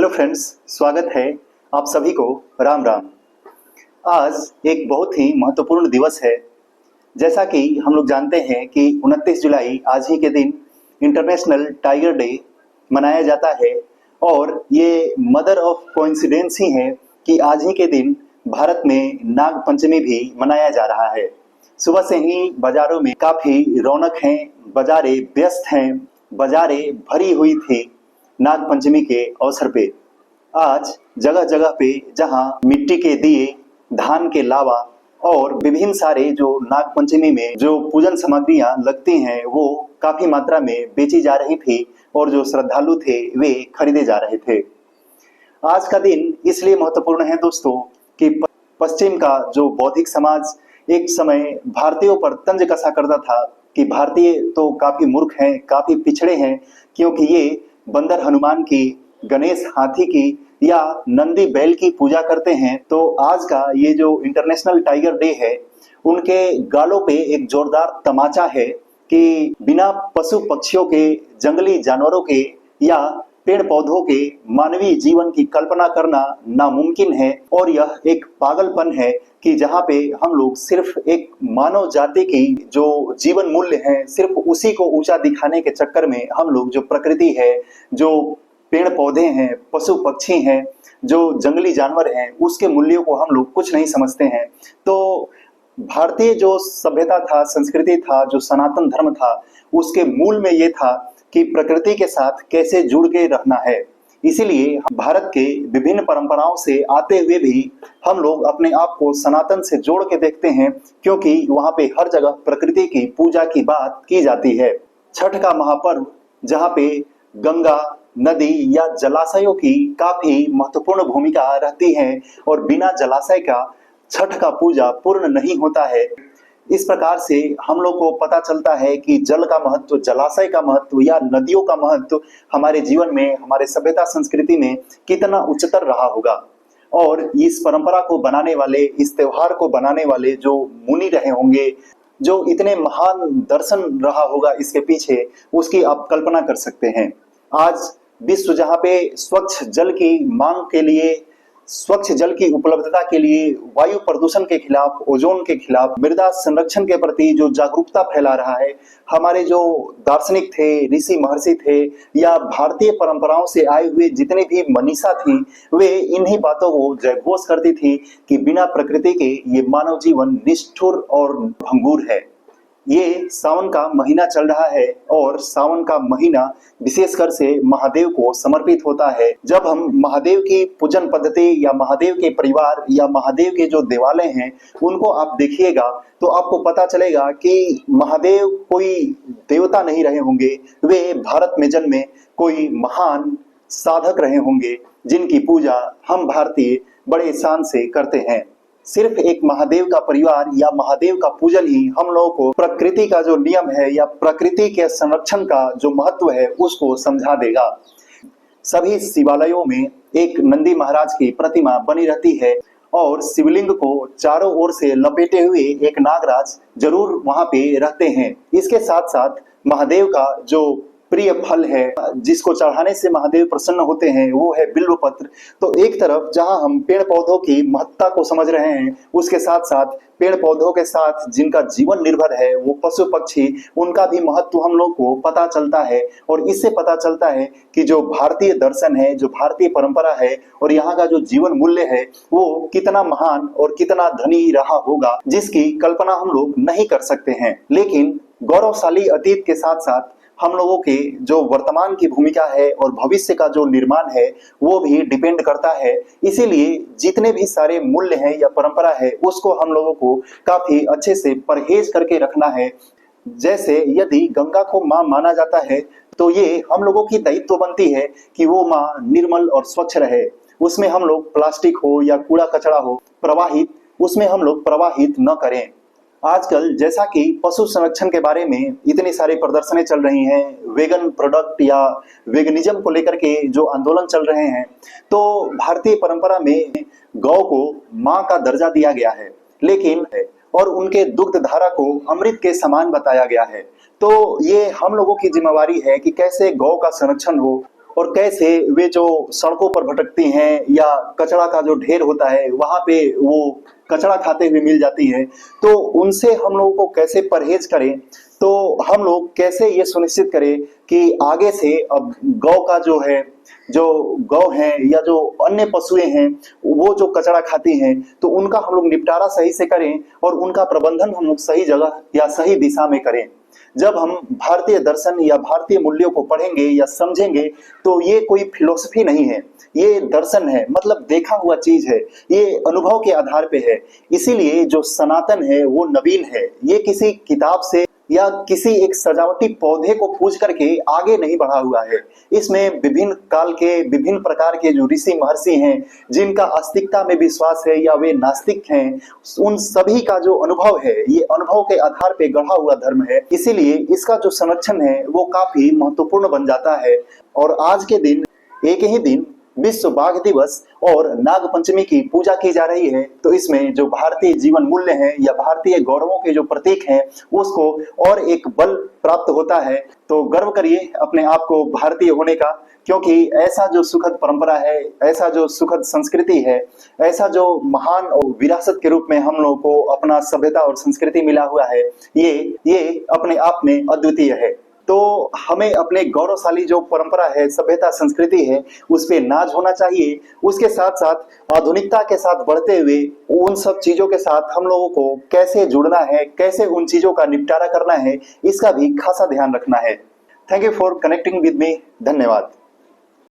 Friends, स्वागत है आप सभी को। राम राम। आज एक बहुत ही महत्वपूर्ण दिवस है। जैसा कि हम लोग जानते हैं कि 29 जुलाई आज ही के दिन इंटरनेशनल टाइगर डे मनाया जाता है और ये मदर ऑफ कोइंसिडेंस ही है कि आज ही के दिन भारत में नाग पंचमी भी मनाया जा रहा है। सुबह से ही बाजारों में काफी रौनक है, बाजारें व्यस्त हैं, बाजारें भरी हुई थी नाग पंचमी के अवसर पे। आज जगह जगह पे जहां मिट्टी के दिए, धान के लावा और विभिन्न सारे जो नाग पंचमी में जो पूजन सामग्रियां लगती हैं वो काफी मात्रा में बेची जा रही थी और जो श्रद्धालु थे वे खरीदे जा रहे थे। आज का दिन इसलिए महत्वपूर्ण है दोस्तों कि पश्चिम का जो बौद्धिक समाज एक समय भारतीयों पर तंज कसा करता था कि भारतीय तो काफी मूर्ख हैं, काफी पिछड़े हैं, क्योंकि ये बंदर हनुमान की, गणेश हाथी की या नंदी बैल की पूजा करते हैं। तो आज का ये जो इंटरनेशनल टाइगर डे है, उनके गालों पे एक जोरदार तमाचा है कि बिना पशु पक्षियों के, जंगली जानवरों के या पेड़ पौधों के मानवीय जीवन की कल्पना करना नामुमकिन है। और यह एक पागलपन है कि जहाँ पे हम लोग सिर्फ एक मानव जाति की जो जीवन मूल्य है, सिर्फ उसी को ऊंचा दिखाने के चक्कर में हम लोग जो प्रकृति है, जो पेड़ पौधे हैं, पशु पक्षी हैं, जो जंगली जानवर हैं, उसके मूल्यों को हम लोग कुछ नहीं समझते हैं। तो भारतीय जो सभ्यता था, संस्कृति था, जो सनातन धर्म था, उसके मूल में ये था कि प्रकृति के साथ कैसे जुड़ के रहना है। इसीलिए भारत के विभिन्न परंपराओं से आते हुए भी हम लोग अपने आप को सनातन से जोड़ के देखते हैं, क्योंकि वहां पे हर जगह प्रकृति की पूजा की बात की जाती है। छठ का महापर्व, जहाँ पे गंगा नदी या जलाशयों की काफी महत्वपूर्ण भूमिका रहती है और बिना जलाशय का छठ का पूजा पूर्ण नहीं होता है। इस प्रकार से हम लोग को पता चलता है कि जल का महत्व, जलाशय का महत्व या नदियों का महत्व हमारे जीवन में, हमारे सभ्यता संस्कृति में कितना उच्चतर रहा होगा। और इस परंपरा को बनाने वाले, इस त्योहार को बनाने वाले जो मुनि रहे होंगे, जो इतने महान दर्शन रहा होगा इसके पीछे, उसकी आप कल्पना कर सकते हैं। आज विश्व जहाँ पे स्वच्छ जल की मांग के लिए, स्वच्छ जल की उपलब्धता के लिए, वायु प्रदूषण के खिलाफ, ओजोन के खिलाफ, मृदा संरक्षण के प्रति जो जागरूकता फैला रहा है, हमारे जो दार्शनिक थे, ऋषि महर्षि थे या भारतीय परंपराओं से आए हुए जितने भी मनीषा थी, वे इन्हीं बातों को जयघोष करती थी कि बिना प्रकृति के ये मानव जीवन निष्ठुर और भंगुर है। ये सावन का महीना चल रहा है और सावन का महीना विशेषकर से महादेव को समर्पित होता है। जब हम महादेव की पूजन पद्धति या महादेव के परिवार या महादेव के जो देवालय हैं उनको आप देखिएगा तो आपको पता चलेगा कि महादेव कोई देवता नहीं रहे होंगे, वे भारत में जन्मे कोई महान साधक रहे होंगे जिनकी पूजा हम भारतीय बड़े शान से करते हैं। सिर्फ एक महादेव का परिवार या महादेव का पूजन ही हम लोगों को प्रकृति का जो नियम है या प्रकृति के संरक्षण का जो महत्व है उसको समझा देगा। सभी शिवालयों में एक नंदी महाराज की प्रतिमा बनी रहती है और शिवलिंग को चारों ओर से लपेटे हुए एक नागराज जरूर वहां पे रहते हैं। इसके साथ साथ महादेव का जो प्रिय फल है, जिसको चढ़ाने से महादेव प्रसन्न होते हैं, वो है बिल्व पत्र। तो एक तरफ जहां हम पेड़ पौधों की महत्ता को समझ रहे हैं, उसके साथ साथ पेड़ पौधों के साथ जिनका जीवन निर्भर है वो पशु पक्षी, उनका भी महत्व हम लोग को पता चलता है। और इससे पता चलता है कि जो भारतीय दर्शन है, जो भारतीय परंपरा है और यहाँ का जो जीवन मूल्य है वो कितना महान और कितना धनी रहा होगा, जिसकी कल्पना हम लोग नहीं कर सकते हैं। लेकिन गौरवशाली अतीत के साथ साथ हम लोगों के जो वर्तमान की भूमिका है और भविष्य का जो निर्माण है वो भी डिपेंड करता है। इसीलिए जितने भी सारे मूल्य हैं या परंपरा है उसको हम लोगों को काफी अच्छे से परहेज करके रखना है। जैसे यदि गंगा को मां माना जाता है तो ये हम लोगों की दायित्व बनती है कि वो मां निर्मल और स्वच्छ रहे। उसमें हम लोग प्लास्टिक हो या कूड़ा कचरा हो प्रवाहित, उसमें हम लोग प्रवाहित न करें। आजकल जैसा कि पशु संरक्षण के बारे में इतनी सारी प्रदर्शनें चल रही हैं, वेगन प्रोडक्ट या वेगनिज्म को लेकर के जो आंदोलन चल रहे हैं, तो भारतीय परंपरा में गौ को मां का दर्जा दिया गया है, लेकिन और उनके दुग्ध धारा को अमृत के समान बताया गया है। तो ये हम लोगों की जिम्मेवारी है कि कैसे गौ का संरक्षण हो, और कैसे वे जो सड़कों पर भटकती हैं या कचरा का जो ढेर होता है वहां पे वो कचरा खाते हुए मिल जाती है, तो उनसे हम लोगों को कैसे परहेज करें, तो हम लोग कैसे ये सुनिश्चित करें कि आगे से अब गौ का जो है, जो गौ हैं या जो अन्य पशुएं हैं वो जो कचरा खाती हैं, तो उनका हम लोग निपटारा सही से करें और उनका प्रबंधन हम लोग सही जगह या सही दिशा में करें। जब हम भारतीय दर्शन या भारतीय मूल्यों को पढ़ेंगे या समझेंगे तो ये कोई फिलोसफी नहीं है, ये दर्शन है, मतलब देखा हुआ चीज है, ये अनुभव के आधार पे है। इसीलिए जो सनातन है वो नवीन है, ये किसी किताब से या किसी एक सजावटी पौधे को पूछ करके आगे नहीं बढ़ा हुआ है। इसमें विभिन्न काल के विभिन्न प्रकार के जो ऋषि महर्षि हैं, जिनका आस्तिकता में विश्वास है या वे नास्तिक हैं, उन सभी का जो अनुभव है, ये अनुभव के आधार पे गढ़ा हुआ धर्म है। इसीलिए इसका जो संरक्षण है वो काफी महत्वपूर्ण बन जाता है। और आज के दिन, एक ही दिन विश्व बाघ दिवस और नाग पंचमी की पूजा की जा रही है, तो इसमें जो भारतीय जीवन मूल्य हैं या भारतीय गौरवों के जो प्रतीक हैं उसको और एक बल प्राप्त होता है। तो गर्व करिए अपने आप को भारतीय होने का, क्योंकि ऐसा जो सुखद परंपरा है, ऐसा जो सुखद संस्कृति है, ऐसा जो महान और विरासत के रूप में हम लोगों को अपना सभ्यता और संस्कृति मिला हुआ है, ये अपने आप में अद्वितीय है। तो हमें अपने गौरवशाली जो परंपरा है, सभ्यता, संस्कृति है, उस पे नाज होना चाहिए। उसके साथ साथ आधुनिकता के साथ बढ़ते हुए उन सब चीजों के साथ हम लोगों को कैसे जुड़ना है, कैसे उन चीजों का निपटारा करना है, इसका भी खासा ध्यान रखना है। Thank you for connecting with me. धन्यवाद।